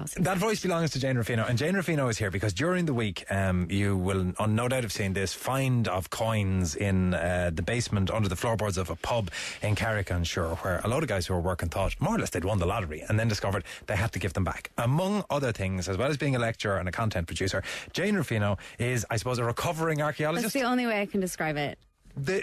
houses. That voice belongs to Jane Ruffino, and Jane Ruffino is here because during the week you will no doubt have seen this find of coins in the basement under the floorboards of a pub in Carrick-on-Suir, where a load of guys who were working thought more or less they'd won the lottery and then discovered they had to give them back. Among other things, as well as being a lecturer and a content producer, Jane Ruffino is, I suppose, a recovering archaeologist. That's the only way I can describe it.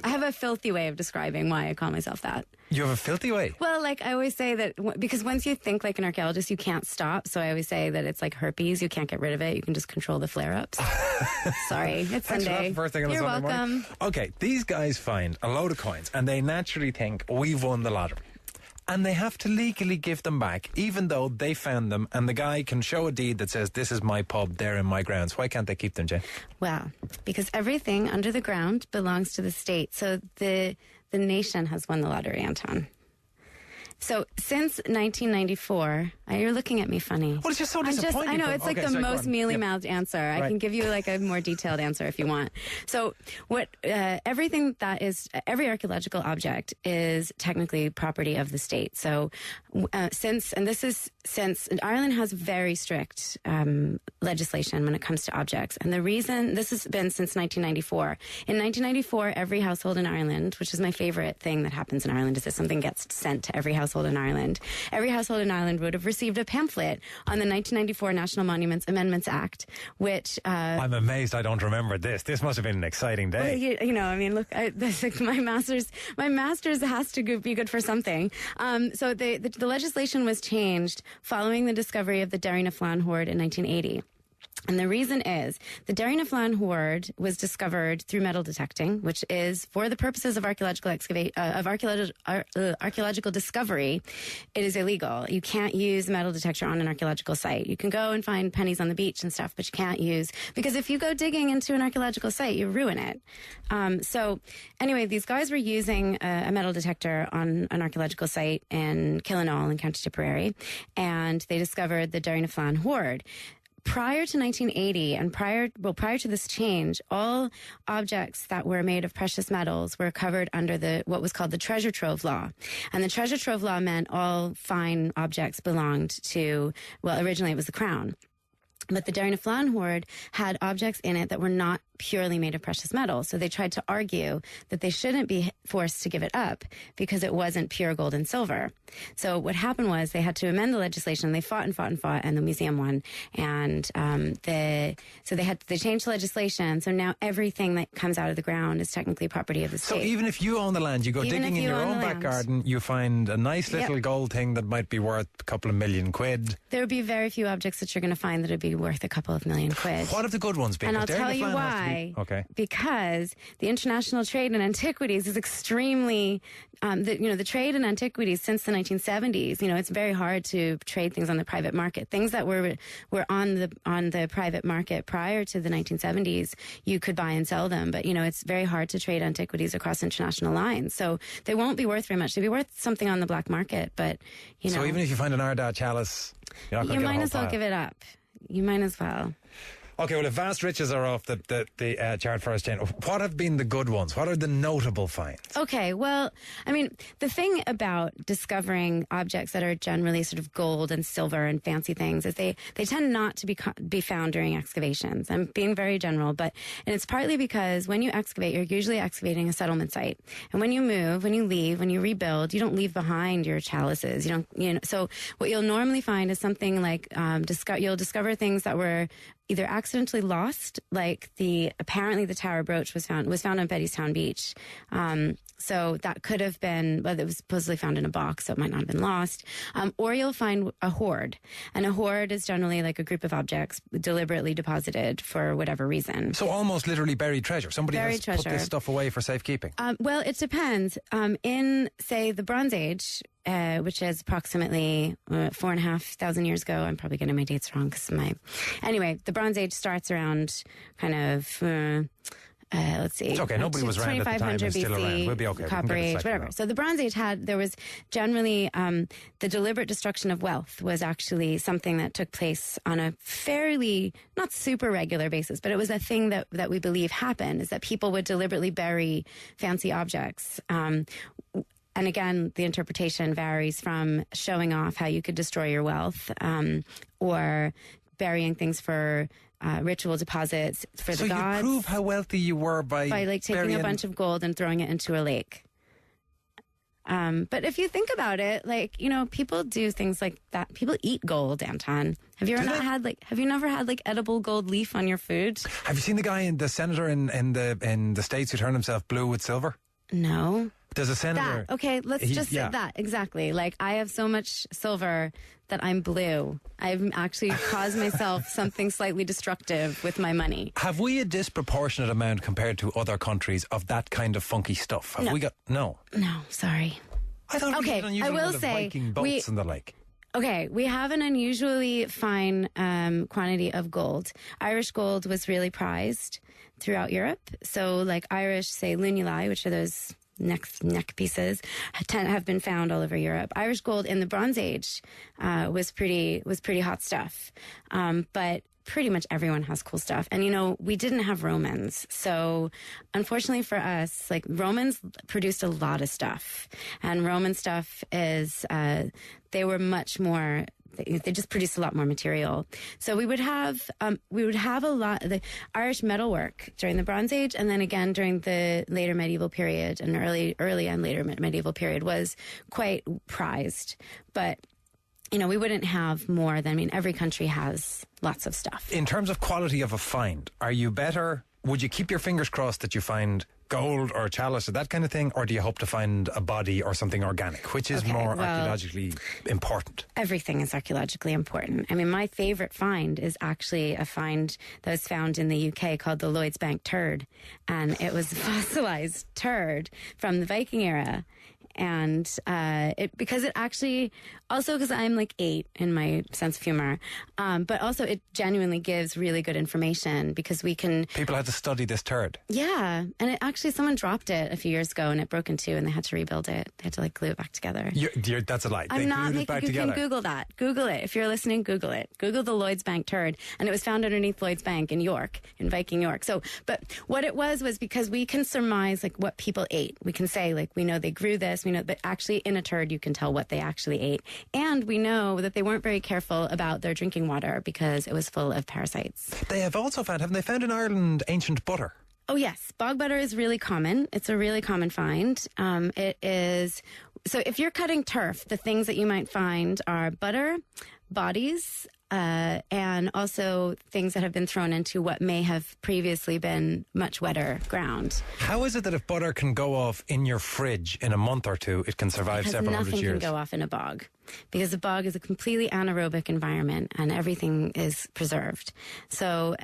I have a filthy way of describing why I call myself that. You have a filthy way? Well, like I always say that because once you think like an archaeologist, you can't stop. So I always say that it's like herpes. You can't get rid of it. You can just control the flare-ups. Sorry, it's Thanks Sunday. For that, first thing on You're a Sunday welcome. Morning. Okay, these guys find a load of coins and they naturally think, we've won the lottery. And they have to legally give them back, even though they found them, and the guy can show a deed that says, this is my pub, they're in my grounds. Why can't they keep them, Jane? Well, because everything under the ground belongs to the state. So the nation has won the lottery, Anton. So since 1994, you're looking at me funny. Well, it's just so disappointing. I know, it's like the most mealy-mouthed answer. Right. I can give you like a more detailed answer if you want. So everything that is, every archaeological object is technically property of the state. So since Ireland has very strict legislation when it comes to objects. And the reason, this has been since 1994. In 1994, every household in Ireland, which is my favorite thing that happens in Ireland, is that something gets sent to every household in Ireland. Every household in Ireland would have received a pamphlet on the 1994 National Monuments Amendments Act, which... I'm amazed I don't remember this. This must have been an exciting day. Well, you know, I mean, look, my master's has to be good for something. So the legislation was changed following the discovery of the Derry na Flan Hoard in 1980. And the reason is the Derry na Flan Hoard was discovered through metal detecting, which is for the purposes of archaeological discovery. It is illegal. You can't use a metal detector on an archaeological site. You can go and find pennies on the beach and stuff, but you can't use, because if you go digging into an archaeological site, you ruin it. So anyway, these guys were using a metal detector on an archaeological site in Killenaule in County Tipperary, and they discovered the Derry na Flan Hoard. Prior to 1980 and prior to this change, all objects that were made of precious metals were covered under what was called the Treasure Trove Law. And the Treasure Trove Law meant all fine objects belonged to, well, originally it was the Crown. But the Derry na Flan Hoard had objects in it that were not purely made of precious metals. So they tried to argue that they shouldn't be forced to give it up because it wasn't pure gold and silver. So what happened was they had to amend the legislation. They fought, and the museum won. And they changed the legislation. So now everything that comes out of the ground is technically property of the state. So even if you own the land, you go digging in your own back garden, you find a nice little gold thing that might be worth a couple of million quid. There would be very few objects that you're going to find that would be worth a couple of million quid. What have the good ones been? And I'll tell you why. Okay. Because the international trade in antiquities is extremely, the trade in antiquities since the 1970s, it's very hard to trade things on the private market. Things that were on the private market prior to the 1970s, you could buy and sell them. But, it's very hard to trade antiquities across international lines. So they won't be worth very much. They'll be worth something on the black market, but, So even if you find an Ardagh chalice, you're not going to get a whole You might as well give it up. You might as well. Okay, well, if vast riches are off the chart for us, Jane, what have been the good ones? What are the notable finds? Okay, well, I mean, the thing about discovering objects that are generally sort of gold and silver and fancy things is they tend not to be found during excavations. I'm being very general, and it's partly because when you excavate, you're usually excavating a settlement site. And when you move, when you leave, when you rebuild, you don't leave behind your chalices. So what you'll normally find is something like, you'll discover things that were either accidentally lost, like apparently the Tower brooch was found on Bettystown Beach. So that could have been, it was supposedly found in a box, so it might not have been lost. Or you'll find a hoard. And a hoard is generally like a group of objects deliberately deposited for whatever reason. So almost literally buried treasure. Somebody has put this stuff away for safekeeping. Well, it depends. In, say, the Bronze Age, which is approximately 4,500 years ago. I'm probably getting my dates wrong anyway, the Bronze Age starts around kind of, let's see. It's okay. Nobody was around at the time and still around. We'll be okay. Copper Age, whatever. So the Bronze Age there was generally, the deliberate destruction of wealth was actually something that took place on a fairly, not super regular basis, but it was a thing that we believe happened, is that people would deliberately bury fancy objects. and again, the interpretation varies from showing off how you could destroy your wealth, or burying things for ritual deposits for the gods. So you prove how wealthy you were by like taking a bunch of gold and throwing it into a lake. But if you think about it, like, you know, people do things like that. People eat gold, Anton. Have you never had like edible gold leaf on your food? Have you seen the senator in the States who turned himself blue with silver? No. There's a senator. Let's just say that. Exactly. Like, I have so much silver that I'm blue. I've actually caused myself something slightly destructive with my money. Have we a disproportionate amount compared to other countries of that kind of funky stuff? Have we got... No. No, sorry. I thought we had an unusual amount of Viking boats and the like. Okay, we have an unusually fine quantity of gold. Irish gold was really prized throughout Europe. So, like, Irish, say, lunulae, which are those neck pieces, have been found all over Europe. Irish gold in the Bronze Age was pretty hot stuff. But pretty much everyone has cool stuff. And, you know, we didn't have Romans. So unfortunately for us, like, Romans produced a lot of stuff. And Roman stuff is, they were much more... They just produced a lot more material. So we would have a lot of the Irish metalwork during the Bronze Age, and then again during the later medieval period and early and later medieval period was quite prized. But, you know, we wouldn't have more than, I mean, every country has lots of stuff. In terms of quality of a find, are you better? Would you keep your fingers crossed that you find gold or chalice or that kind of thing, or do you hope to find a body or something organic? Which is more archaeologically important? Everything is archaeologically important. I mean, my favorite find is actually a find that was found in the UK called the Lloyds Turd, and it was fossilized turd from the Viking era. And because I'm like 8 in my sense of humor, but also it genuinely gives really good information because we can... People had to study this turd. Yeah. And it actually, someone dropped it a few years ago and it broke in two and they had to rebuild it. They had to, like, glue it back together. That's a lie. I'm not making... You can Google that. Google it. If you're listening, Google it. Google the Lloyds Turd. And it was found underneath Lloyds Bank in York, in Viking York. So, but what it was because we can surmise, like, what people ate. We can say, like, we know they grew this, we know, but actually in a turd you can tell what they actually ate. And we know that they weren't very careful about their drinking water because it was full of parasites. They have also found, haven't they found in Ireland ancient butter? Oh, yes. Bog butter is really common. It's a really common find. It is... So if you're cutting turf, the things that you might find are butter, bodies, and also things that have been thrown into what may have previously been much wetter ground. How is it that if butter can go off in your fridge in a month or two, it can survive several hundred years? Nothing can go off in a bog. Because a bog is a completely anaerobic environment and everything is preserved. So...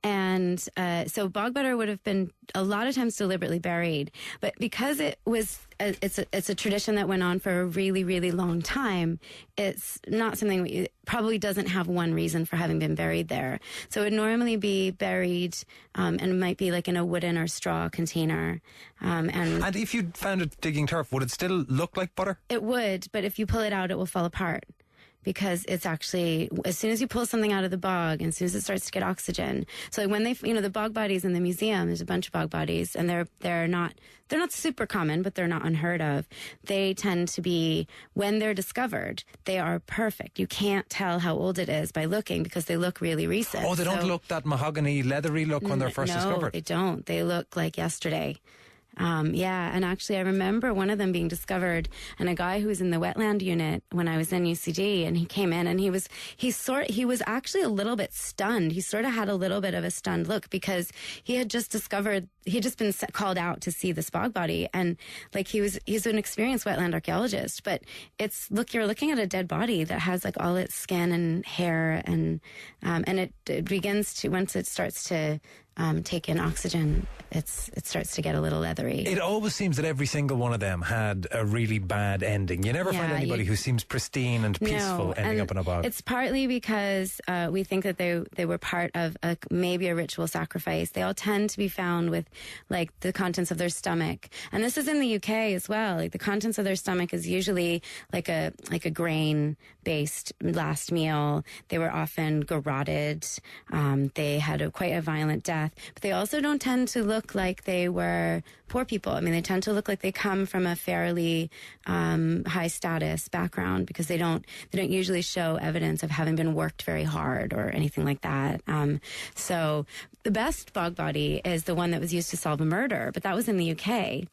So bog butter would have been a lot of times deliberately buried, but because it was, it's a tradition that went on for a really, really long time. It's not something it probably doesn't have one reason for having been buried there. So it would normally be buried, and it might be like in a wooden or straw container. And if you found it digging turf, would it still look like butter? It would, but if you pull it out, it will fall apart. Because it's actually, as soon as you pull something out of the bog, and as soon as it starts to get oxygen. So like when they, the bog bodies in the museum, there's a bunch of bog bodies, and they're not super common, but they're not unheard of. They tend to be, when they're discovered, they are perfect. You can't tell how old it is by looking because they look really recent. Oh, they don't look that mahogany, leathery look when they're first discovered? No, they don't. They look like yesterday. And actually I remember one of them being discovered, and a guy who was in the wetland unit when I was in UCD, and he came in and he was actually a little bit stunned. He sort of had a little bit of a stunned look because he had just been called out to see this bog body, and like he's an experienced wetland archaeologist, but you're looking at a dead body that has like all its skin and hair, and it begins to, once it starts to take in oxygen, it starts to get a little leathery. It always seems that every single one of them had a really bad ending. You never find anybody who seems pristine and peaceful ending up in a bog. It's partly because we think that they were part of maybe a ritual sacrifice. They all tend to be found with like the contents of their stomach, and this is in the UK as well. Like the contents of their stomach is usually like a grain-based last meal. They were often garroted. They had quite a violent death. death, but they also don't tend to look like they were poor people. I mean, they tend to look like they come from a fairly high status background, because they don't usually show evidence of having been worked very hard or anything like that. So the best bog body is the one that was used to solve a murder, but that was in the UK.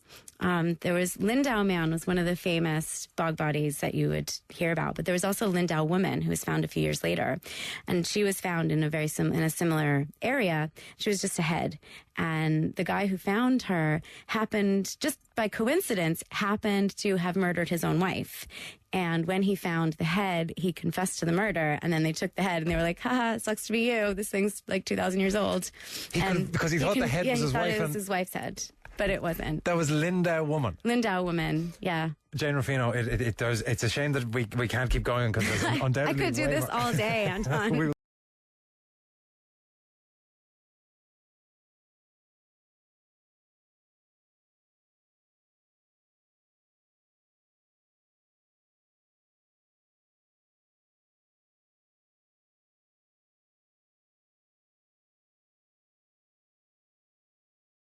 There was Lindau Man was one of the famous bog bodies that you would hear about, but there was also Lindau Woman, who was found a few years later, and she was found in a similar area. She was just a head, and the guy who found her happened, just by coincidence, happened to have murdered his own wife. And when he found the head, he confessed to the murder, and then they took the head, and they were like, haha, it sucks to be you. This thing's like 2,000 years old. Because he thought the head was his wife. It was his wife's head, but it wasn't. That was Lindau Woman. Lindau Woman, yeah. Jane Ruffino, it's a shame that we can't keep going, because there's undoubtedly I could do this all day, Anton.